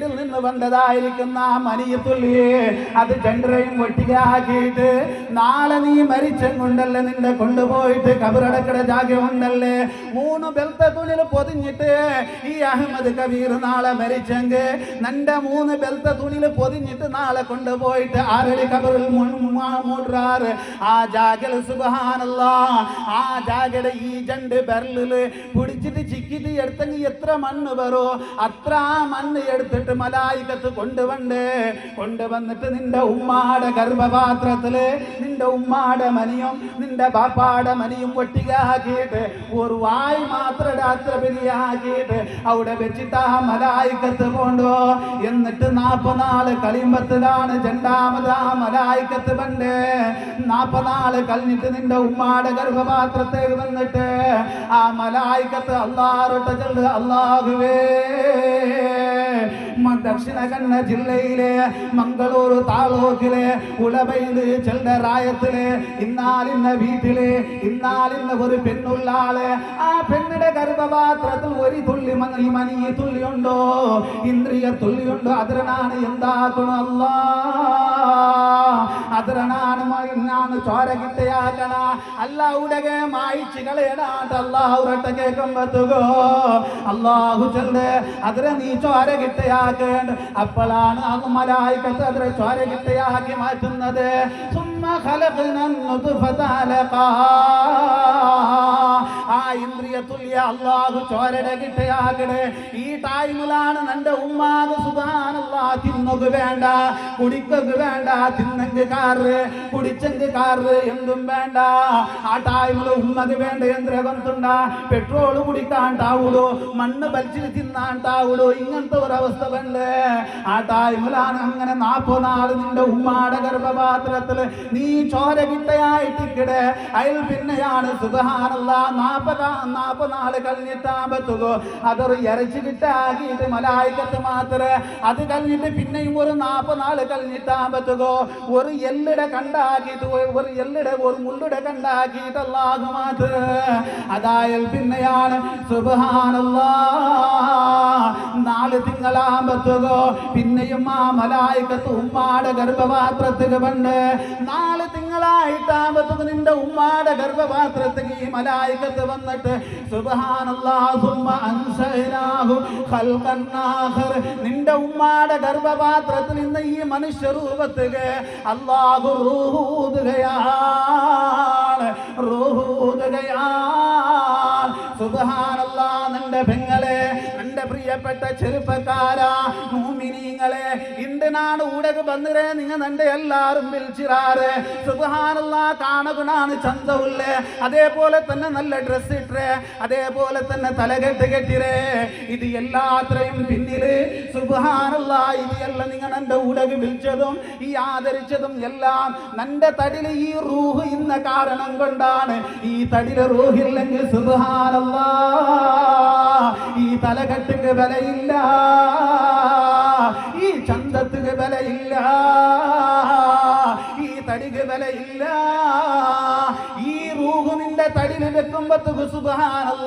ശരീരത്തിൽ നിന്ന് വന്നതായിരിക്കുന്ന ആ മനിയത്തുള്ളിയെ അത് ചന്ദ്രയും ഒട്ടിയാക്കിയിട്ട് നാളെ നീ മരിച്ചുകൊണ്ടല്ലേ നിന്റെ കൊണ്ടുപോയിട്ട് കബറടക്കട ജാഗമുണ്ടല്ലേ 3 ബെൽത്ത തുണിയിൽ പൊതിഞ്ഞിട്ട് ഈ അഹമ്മദ് കബീർ നാളെ മരിച്ചെങ്കിൽ നിന്റെ 3 ബെൽത്ത തുണിയിൽ പൊതിഞ്ഞിട്ട് നാളെ കൊണ്ടുപോയിട്ട് ആരടി കബറിൽ മൂടാറ് ആ ജാഗൽ സുബ്ഹാനല്ലാഹ് ആ ജാഗയുടെ ഈ 2 ബെരലില് പിടിച്ചിട്ട് ചിക്കിട്ട് എടുത്തെങ്കിൽ എത്ര മണ്ണ് വരോ അത്ര ആ മണ്ണ് എടുത്തിട്ട് മലായികത്ത് കൊണ്ടുവന്നിട്ട് നിന്റെ ഉമ്മാടെ ഗർഭപാത്രത്തില് നിന്റെ ഉമ്മാടെ മനിയും നിന്റെ ബാപ്പാടെ മനിയും ഒട്ടിയാക്കിയിട്ട് ഒരു വായ് മാത്രം രാത്രി ബലിയാക്കിയിട്ട് അവിടെ വെച്ചിട്ട് ആ മലായികത്ത് കൊണ്ടോ എന്നിട്ട് 40 നാള് കളിയുമ്പത്തിലാണ് 2ാമത് ആ മലായികത്ത് പണ്ട് 40 നാള് കഴിഞ്ഞിട്ട് നിന്റെ ഉമ്മാടെ ഗർഭപാത്രത്തേക്ക് വന്നിട്ട് ആ മലായികത്ത് അല്ലാഹുവിനോട് ചൊല്ല് അല്ലാഹുവേ ദക്ഷിണ കന്നഡ ജില്ലയിലെ മംഗളൂർ താലൂക്കിലെ ഉളവയില് ചെല്ലറായത്തില് ഇന്നാലിന്ന വീട്ടില് ഇന്നാലിന്ന ഒരു പെണ്ണുള്ള ആള് ആ പെണ്ണിന്റെ ഗർഭപാത്രത്തിൽ ഒരു തുള്ളി മനി തുള്ളിയുണ്ടോ ഇന്ദ്രിയ തുള്ളിയുണ്ടോ അതിനാണ് എന്താക്കണം അല്ലാ അതിനാണ് ചോര കിട്ടയാക്കണ അല്ലാഹുടെ മായിച്ച് കളയണാട്ട് അല്ലാഹുരട്ട കേൾക്കുമ്പോ അല്ലാഹു ചൊല്ല് അതിനെ നീ ചോര കിട്ടയാക്കേണ്ട അപ്പോഴാണ് ആ മലായികത്ത് അതിനെ ചോര കിട്ടയാക്കി മാറ്റുന്നത് ആ ഇന്ദ്രിയ തുല്യ അല്ലാഹു ചോരയുടെ കിട്ടയാക്കണേ ഈ ടൈമിലാണ് നിന്റെ ഉമ്മാക്ക് സുബ്ഹാനല്ലാഹ് തിന്നുക വേണ്ട കുടിക്കുക വേണ്ട തിന്നെങ്ക് കാറ് കുടിച്ചെങ്ക് കാറ് എന്തും വേണ്ട ആ ടൈമിൽ ഉമ്മക്ക് വേണ്ട എന്തിരകൊണ്ടുണ്ട പെട്രോള് കുടിക്കാണ്ടാവുള്ളൂ മണ്ണ് വലിച്ചിട്ട് തിന്നാണ്ടാവുള്ളൂ ഇങ്ങനത്തെ ഒരവസ്ഥ വേണ്ട ആ ടൈമിലാണ് അങ്ങനെ 40 നാള് നിന്റെ ഉമ്മാടെ ഗർഭപാത്രത്തില് നീ ചോര കിട്ടയായിട്ടിക്കടെ അതിൽ പിന്നെയാണ് സുബ്ഹാനല്ലാഹ് 40 നാള് കഴിഞ്ഞിട്ടാകുമ്പോ അതൊരു ഇറച്ചി കിട്ടാക്കിയിട്ട് മലായികത്ത് മാത്രമേ അത് കഴിഞ്ഞിട്ട് പിന്നെയും ഒരു 40 നാള് കഴിഞ്ഞിട്ടാകുമ്പോ ഒരു എല്ലിടെ കണ്ടാക്കിയിട്ട് ഒരു മുള്ളുടെ കണ്ടാക്കിയിട്ട് അല്ലാഹു മാത്രം അതായാൽ പിന്നെയാണ് സുബ്ഹാനല്ലാഹ് 4 തിങ്കളാകുമ്പോ പിന്നെയും ആ മലായികത്ത് ഉമ്മാടെ ഗർഭപാത്രത്തില് പണ്ട് 4 തിങ്കളായിട്ടാകുമ്പോ നിന്റെ ഉമ്മാടെ ഗർഭപാത്രത്തിക്ക് ഈ മലായികത്ത് വന്നിട്ട് സുബ്ഹാനല്ലാഹ് സുമ്മ അൻശഅനാഹു ഖൽഖൻ ആഖർ നിന്റെ ഉമ്മാടെ ഗർഭപാത്രത്തിൽ നിന്ന് ഈ മനുഷ്യ രൂപത്തില് അല്ലാഹു റൂഹൂദുകയാണ് സുബ്ഹാനല്ലാഹ് നിന്റെ പെങ്ങളെ നിന്റെ പ്രിയപ്പെട്ട ചെറുപ്പക്കാരാ മുഅ്മിനീങ്ങളെ ഇന്ന് നാട് ഊടക്ക് ബന്ദിരെ നിങ്ങൾ നിന്റെ എല്ലാവരും വിളിച്ചിരാറ് സുബ്ഹാനല്ലാഹ് കാണുകയാണ് ചന്തവുള്ളേ അതേപോലെ തന്നെ നല്ല ഡ്രസ് ഇട്ടേ അതേപോലെ തന്നെ തലകെട്ട് കെട്ടിരേ ഇത് എല്ലാത്രയും പിന്നില് സുബ്ഹാനല്ലാഹ് ഇത് എല്ലാം നിങ്ങൾ എന്റെ ഊടക്ക് വിളിച്ചതും ഈ ആദരിച്ചതും എല്ലാം നിന്റെ തടില് ഈ റൂഹ് ഇന്ന കാരണം കൊണ്ടാണ് ഈ തടില് റൂഹില്ലെങ്കിൽ സുബ്ഹാനല്ലാഹ് ഈ തലകെട്ടിക്ക് വിലയില്ല ഈ ചന്തത്തിന് വിലയില്ല ഈ തടിക്ക് വിലയില്ല ഈ റൂഹ് നിന്റെ തടില് വെക്കുമ്പോ സുബ്ഹാനല്ലാഹ്